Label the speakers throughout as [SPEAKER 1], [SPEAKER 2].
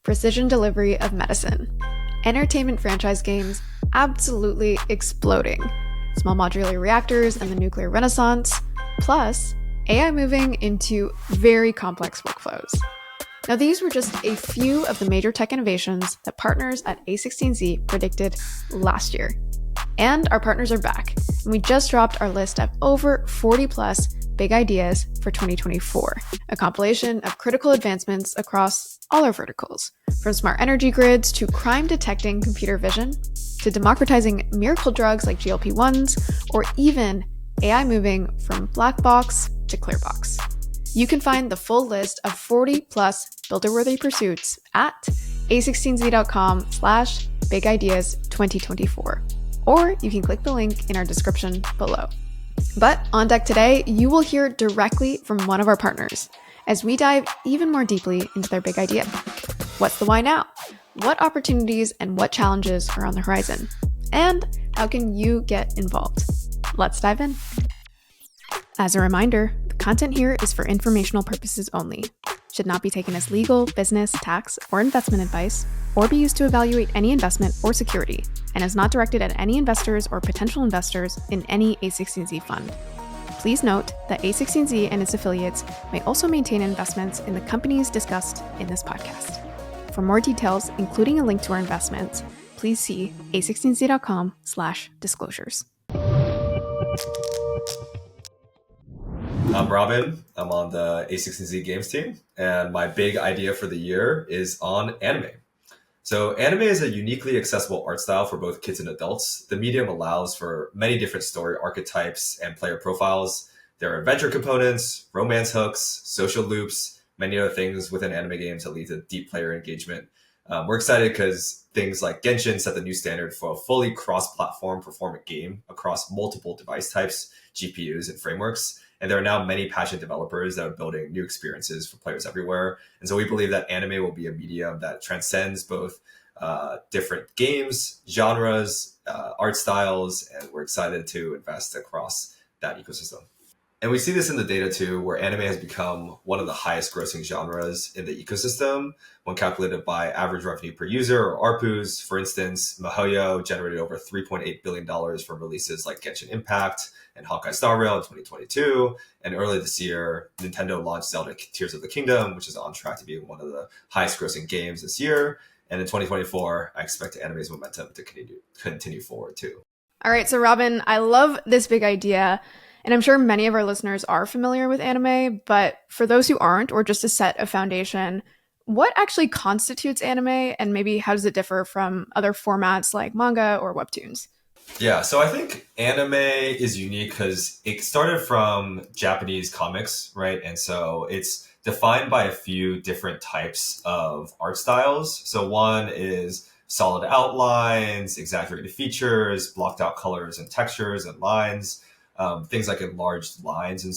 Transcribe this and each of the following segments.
[SPEAKER 1] precision delivery of medicine. Entertainment franchise games absolutely exploding. Small modular reactors and the nuclear renaissance, plus AI moving into very complex workflows. Now, these were just a few of the major tech innovations that partners at A16Z predicted last year. And our partners are back, and we just dropped our list of over 40 plus big ideas for 2024, a compilation of critical advancements across all our verticals, from smart energy grids to crime-detecting computer vision, to democratizing miracle drugs like GLP-1s, or even AI moving from black box to clear box. You can find the full list of 40 plus builder-worthy pursuits at a16z.com/bigideas2024, or you can click the link in our description below. But on deck today, you will hear directly from one of our partners as we dive even more deeply into their big idea. What's the why now? What opportunities and what challenges are on the horizon? And how can you get involved? Let's dive in. As a reminder, the content here is for informational purposes only, should not be taken as legal, business, tax, or investment advice, or be used to evaluate any investment or security, and is not directed at any investors or potential investors in any A16Z fund. Please note that A16Z and its affiliates may also maintain investments in the companies discussed in this podcast. For more details, including a link to our investments, please see a16z.com/disclosures.
[SPEAKER 2] I'm Robin. I'm on the A16Z Games team, and my big idea for the year is on anime. So anime is a uniquely accessible art style for both kids and adults. The medium allows for many different story archetypes and player profiles. There are adventure components, romance hooks, social loops, many other things within anime games that lead to deep player engagement. We're excited because things like Genshin set the new standard for a fully cross-platform performant game across multiple device types, GPUs, and frameworks. And there are now many passionate developers that are building new experiences for players everywhere. And so we believe that anime will be a medium that transcends both different games, genres, art styles, and we're excited to invest across that ecosystem. And we see this in the data too, where anime has become one of the highest grossing genres in the ecosystem when calculated by average revenue per user or ARPUs. For instance, Mihoyo generated over $3.8 billion from releases like Genshin Impact and Honkai Star Rail in 2022. And earlier this year, Nintendo launched Zelda Tears of the Kingdom, which is on track to be one of the highest grossing games this year. And in 2024, I expect anime's momentum to continue forward too.
[SPEAKER 1] All right, so Robin, I love this big idea. And I'm sure many of our listeners are familiar with anime, but for those who aren't, or just to set a foundation, what actually constitutes anime, and maybe how does it differ from other formats like manga or webtoons?
[SPEAKER 2] Yeah, so I think anime is unique because it started from Japanese comics, right? And so it's defined by a few different types of art styles. So one is solid outlines, exaggerated features, blocked out colors and textures and lines. Things like enlarged lines and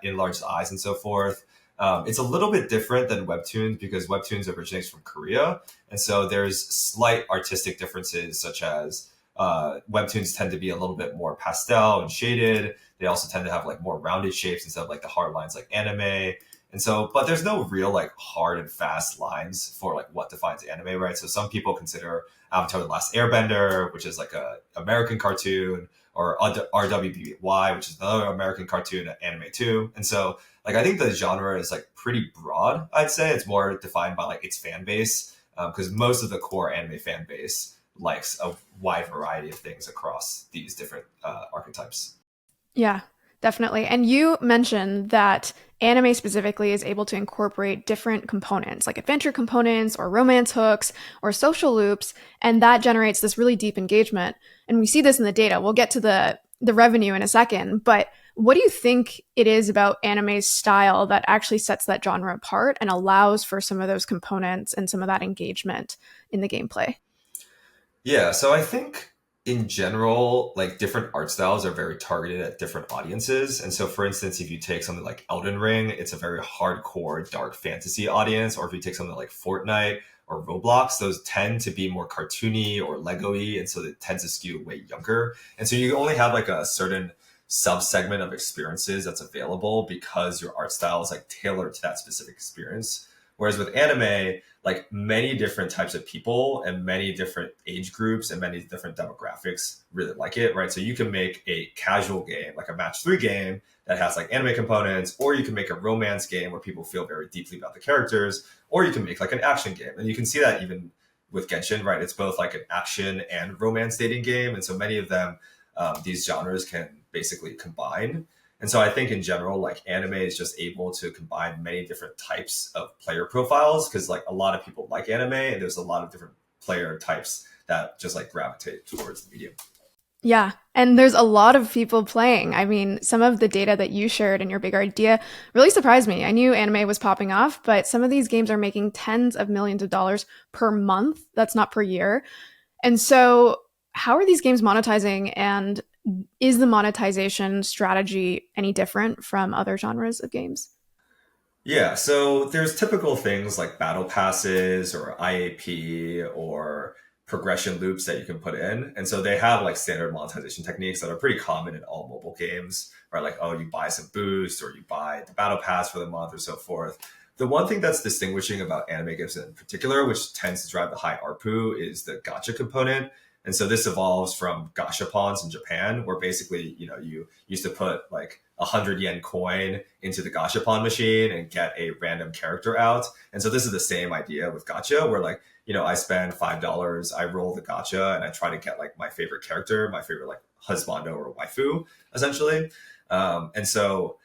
[SPEAKER 2] enlarged eyes and so forth. It's a little bit different than webtoons because webtoons originates from Korea. And so there's slight artistic differences, such as webtoons tend to be a little bit more pastel and shaded. They also tend to have like more rounded shapes instead of like the hard lines like anime. And so, but there's no real like hard and fast lines for like what defines anime, right? So some people consider Avatar: The Last Airbender, which is like a American cartoon, or RWBY, which is another American cartoon anime too. And so like I think the genre is like pretty broad. I'd say it's more defined by like its fan base, because most of the core anime fan base likes a wide variety of things across these different archetypes.
[SPEAKER 1] Yeah, definitely. And you mentioned that anime specifically is able to incorporate different components like adventure components or romance hooks or social loops, and that generates this really deep engagement. And we see this in the data. We'll get to the revenue in a second, but what do you think it is about anime's style that actually sets that genre apart and allows for some of those components and some of that engagement in the gameplay?
[SPEAKER 2] Yeah, so I think in general, like different art styles are very targeted at different audiences. And so, for instance, if you take something like Elden Ring, it's a very hardcore dark fantasy audience. Or if you take something like Fortnite or Roblox, those tend to be more cartoony or Lego-y. And so it tends to skew way younger. And so you only have like a certain sub-segment of experiences that's available because your art style is like tailored to that specific experience. Whereas with anime, like many different types of people and many different age groups and many different demographics really like it, right? So you can make a casual game, like a match three game that has like anime components, or you can make a romance game where people feel very deeply about the characters, or you can make like an action game. And you can see that even with Genshin, right? It's both like an action and romance dating game. And so many of them, these genres can basically combine. And so I think in general, like anime is just able to combine many different types of player profiles because like a lot of people like anime and there's a lot of different player types that just like gravitate towards the medium.
[SPEAKER 1] Yeah. And there's a lot of people playing. I mean, some of the data that you shared in your big idea really surprised me. I knew anime was popping off, but some of these games are making tens of millions of dollars per month. That's not per year. And so, how are these games monetizing? And is the monetization strategy any different from other genres of games?
[SPEAKER 2] Yeah, so there's typical things like battle passes or IAP or progression loops that you can put in. And so they have like standard monetization techniques that are pretty common in all mobile games, right? Like, oh, you buy some boost or you buy the battle pass for the month or so forth. The one thing that's distinguishing about anime games in particular, which tends to drive the high ARPU, is the gacha component. And so this evolves from gashapons in Japan, where basically, you know, you used to put like 100 yen coin into the gashapon machine and get a random character out. And so this is the same idea with gacha, where like, you know, I spend $5, I roll the gacha, and I try to get like my favorite character, my favorite like husbando or waifu, essentially. And so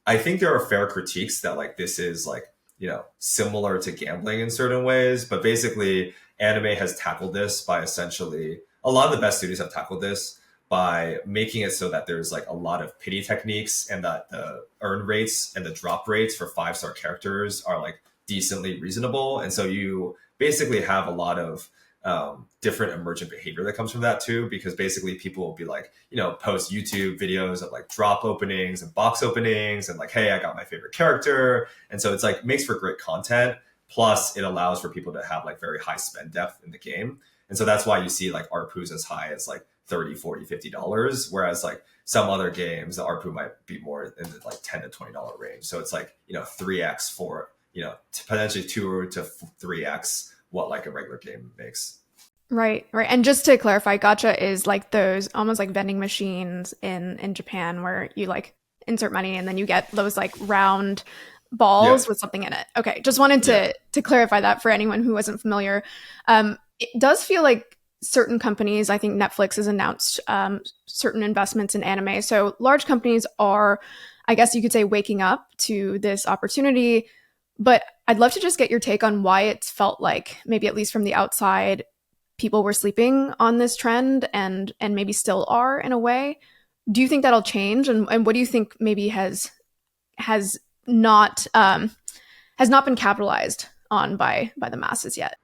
[SPEAKER 2] I think there are fair critiques that like this is like, you know, similar to gambling in certain ways, but basically anime has tackled this by essentially a lot of the best studios have tackled this by making it so that there's like a lot of pity techniques and that the earn rates and the drop rates for 5-star characters are like decently reasonable. And so you basically have a lot of different emergent behavior that comes from that too, because basically people will be like, you know, post YouTube videos of like drop openings and box openings and like, hey, I got my favorite character. And so it's like makes for great content. Plus it allows for people to have like very high spend depth in the game. And so that's why you see like ARPUs as high as like 30, 40, $50. Whereas like some other games, the ARPU might be more in the like $10 to $20 range. So it's like, you know, 3x for, you know, potentially 2 to 3x what like a regular game makes.
[SPEAKER 1] Right, right. And just to clarify, gacha is like those almost like vending machines in Japan where you like insert money and then you get those like round
[SPEAKER 2] Yeah.
[SPEAKER 1] balls with something in it. Okay, just wanted
[SPEAKER 2] Yeah.
[SPEAKER 1] to clarify that for anyone who wasn't familiar. It does feel like certain companies, I think Netflix has announced certain investments in anime. So large companies are, I guess you could say, waking up to this opportunity. But I'd love to just get your take on why it felt like, maybe at least from the outside, people were sleeping on this trend and maybe still are in a way. Do you think that'll change? And what do you think maybe has not has not been capitalized on by the masses yet?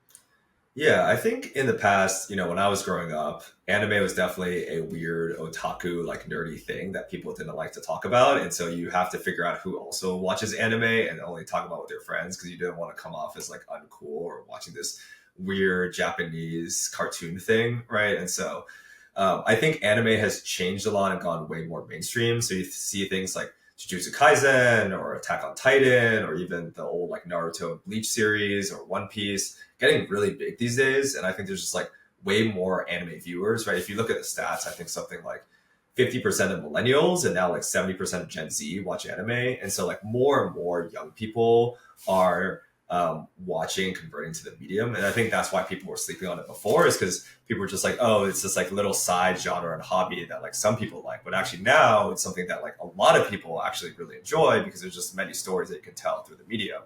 [SPEAKER 2] Yeah, I think in the past, you know, when I was growing up, anime was definitely a weird otaku, like nerdy thing that people didn't like to talk about. And so you have to figure out who also watches anime and only talk about with your friends because you didn't want to come off as like uncool or watching this weird Japanese cartoon thing, right? And so I think anime has changed a lot and gone way more mainstream. So you see things like Jujutsu Kaisen or Attack on Titan or even the old like Naruto and Bleach series or One Piece getting really big these days. And I think there's just like way more anime viewers, right? If you look at the stats, I think something like 50% of millennials and now like 70% of Gen Z watch anime. And so like more and more young people are watching and converting to the medium. And I think that's why people were sleeping on it before is because people were just like, oh, it's this like little side genre and hobby that like some people like. But actually now it's something that like a lot of people actually really enjoy because there's just many stories that you can tell through the medium.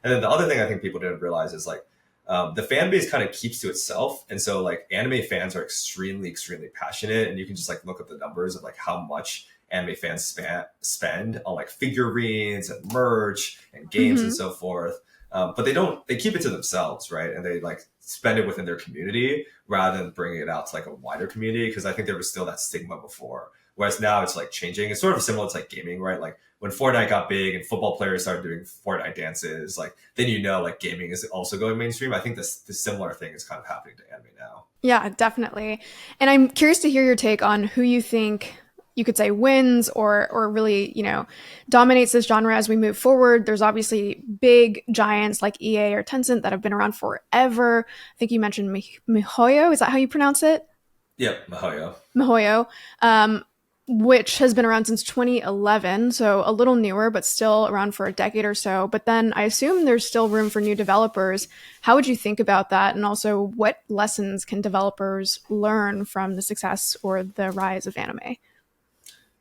[SPEAKER 2] And then the other thing I think people didn't realize is like the fan base kind of keeps to itself. And so like anime fans are extremely, extremely passionate. And you can just like look up the numbers of like how much anime fans spend on like figurines and merch and games and
[SPEAKER 1] Mm-hmm.
[SPEAKER 2] so forth. But they keep it to themselves, right? And they like spend it within their community rather than bringing it out to like a wider community. Cause I think there was still that stigma before. Whereas now it's like changing. It's sort of similar to like gaming, right? Like when Fortnite got big and football players started doing Fortnite dances, like then you know like gaming is also going mainstream. I think the similar thing is kind of happening to anime now.
[SPEAKER 1] Yeah, definitely. And I'm curious to hear your take on who you think you could say wins or really, dominates this genre as we move forward. There's obviously big giants like EA or Tencent that have been around forever. I think you mentioned Mihoyo. Is that how you pronounce it?
[SPEAKER 2] Yep, Mihoyo.
[SPEAKER 1] Mihoyo, which has been around since 2011, so a little newer, but still around for a decade or so. But then I assume there's still room for new developers. How would you think about that? And also, what lessons can developers learn from the success or the rise of anime?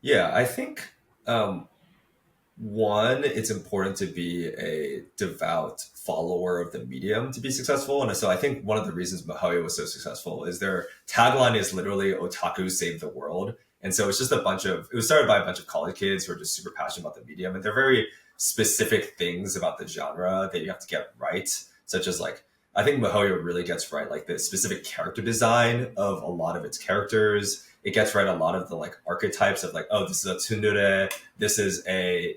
[SPEAKER 2] Yeah, I think one, it's important to be a devout follower of the medium to be successful. And so I think one of the reasons Mihoyo was so successful is their tagline is literally "Otaku save the world." And so it's just it was started by a bunch of college kids who are just super passionate about the medium. And they're very specific things about the genre that you have to get right, such as like, I think Mihoyo really gets right, like the specific character design of a lot of its characters. It gets right a lot of the like archetypes of like, oh, this is a tsundere, this is a,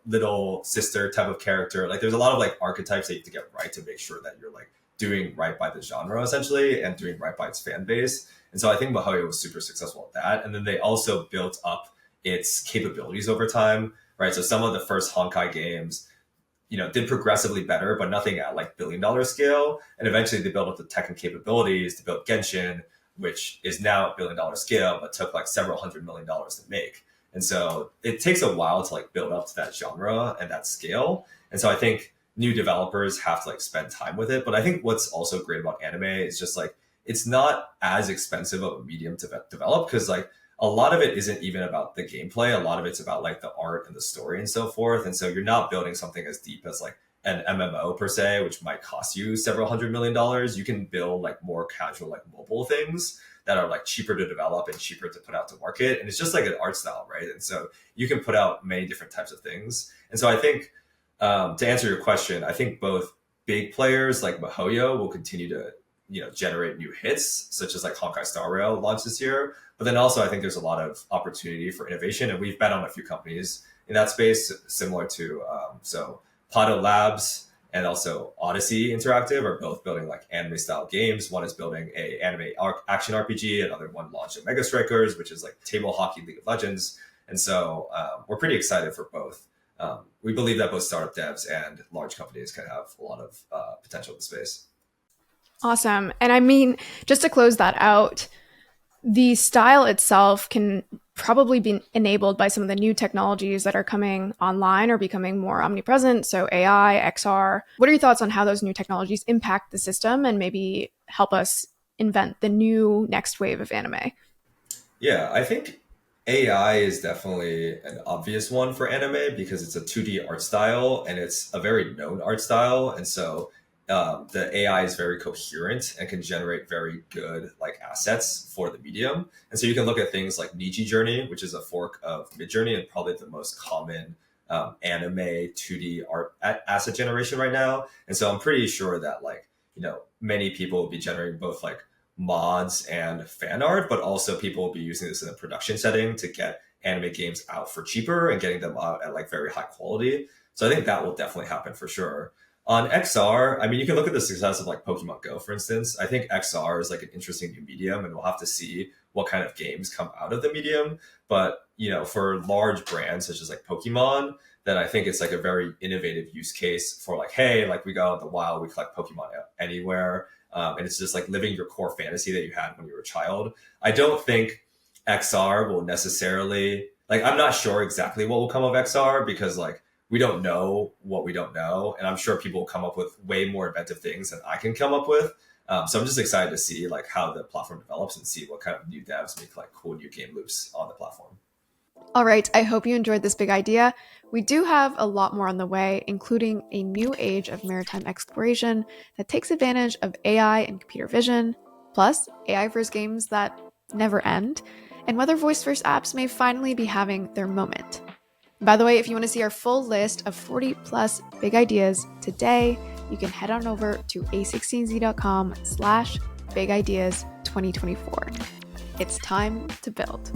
[SPEAKER 2] little sister type of character. Like there's a lot of like archetypes that you have to get right to make sure that you're like doing right by the genre essentially and doing right by its fan base. And so I think Mihoyo was super successful at that. And then they also built up its capabilities over time, right? So some of the first Honkai games, did progressively better, but nothing at like billion-dollar scale. And eventually they built up the tech and capabilities to build Genshin, which is now at billion-dollar scale, but took like several $100 million to make. And so it takes a while to like build up to that genre and that scale. And so I think new developers have to like spend time with it. But I think what's also great about anime is just like, it's not as expensive of a medium to develop because like a lot of it isn't even about the gameplay. A lot of it's about like the art and the story and so forth. And so you're not building something as deep as like an MMO per se, which might cost you several $100 million. You can build like more casual, like mobile things that are like cheaper to develop and cheaper to put out to market. And it's just like an art style, right? And so you can put out many different types of things. And so I think to answer your question, I think both big players like Mihoyo will continue to generate new hits, such as like Honkai Star Rail launched this year. But then also I think there's a lot of opportunity for innovation. And we've bet on a few companies in that space, similar to Pado Labs and also Odyssey Interactive are both building like anime style games. One is building a anime action RPG. Another one launched at Mega Strikers, which is like table hockey League of Legends. And so we're pretty excited for both. We believe that both startup devs and large companies can have a lot of potential in the space.
[SPEAKER 1] Awesome. And I mean, just to close that out, the style itself can probably be enabled by some of the new technologies that are coming online or becoming more omnipresent. So AI, XR. What are your thoughts on how those new technologies impact the system and maybe help us invent the new next wave of anime?
[SPEAKER 2] Yeah, I think AI is definitely an obvious one for anime because it's a 2D art style and it's a very known art style. And so the AI is very coherent and can generate very good like assets for the medium. And so you can look at things like Niji Journey, which is a fork of Midjourney and probably the most common anime 2D art asset generation right now. And so I'm pretty sure that like, many people will be generating both like mods and fan art, but also people will be using this in a production setting to get anime games out for cheaper and getting them out at like very high quality. So I think that will definitely happen for sure. On XR, I mean, you can look at the success of like Pokemon Go, for instance. I think XR is like an interesting new medium, and we'll have to see what kind of games come out of the medium. But, for large brands such as like Pokemon, then I think it's like a very innovative use case for like, hey, like we go out in the wild, we collect Pokemon anywhere. And it's just like living your core fantasy that you had when you were a child. I don't think XR will necessarily, like, I'm not sure exactly what will come of XR because like, we don't know what we don't know. And I'm sure people will come up with way more inventive things than I can come up with. So I'm just excited to see like how the platform develops and see what kind of new devs make like cool new game loops on the platform.
[SPEAKER 1] All right, I hope you enjoyed this big idea. We do have a lot more on the way, including a new age of maritime exploration that takes advantage of AI and computer vision, plus AI first games that never end, and whether voice first apps may finally be having their moment. By the way, if you want to see our full list of 40 plus big ideas today, you can head on over to a16z.com/bigideas2024. It's time to build.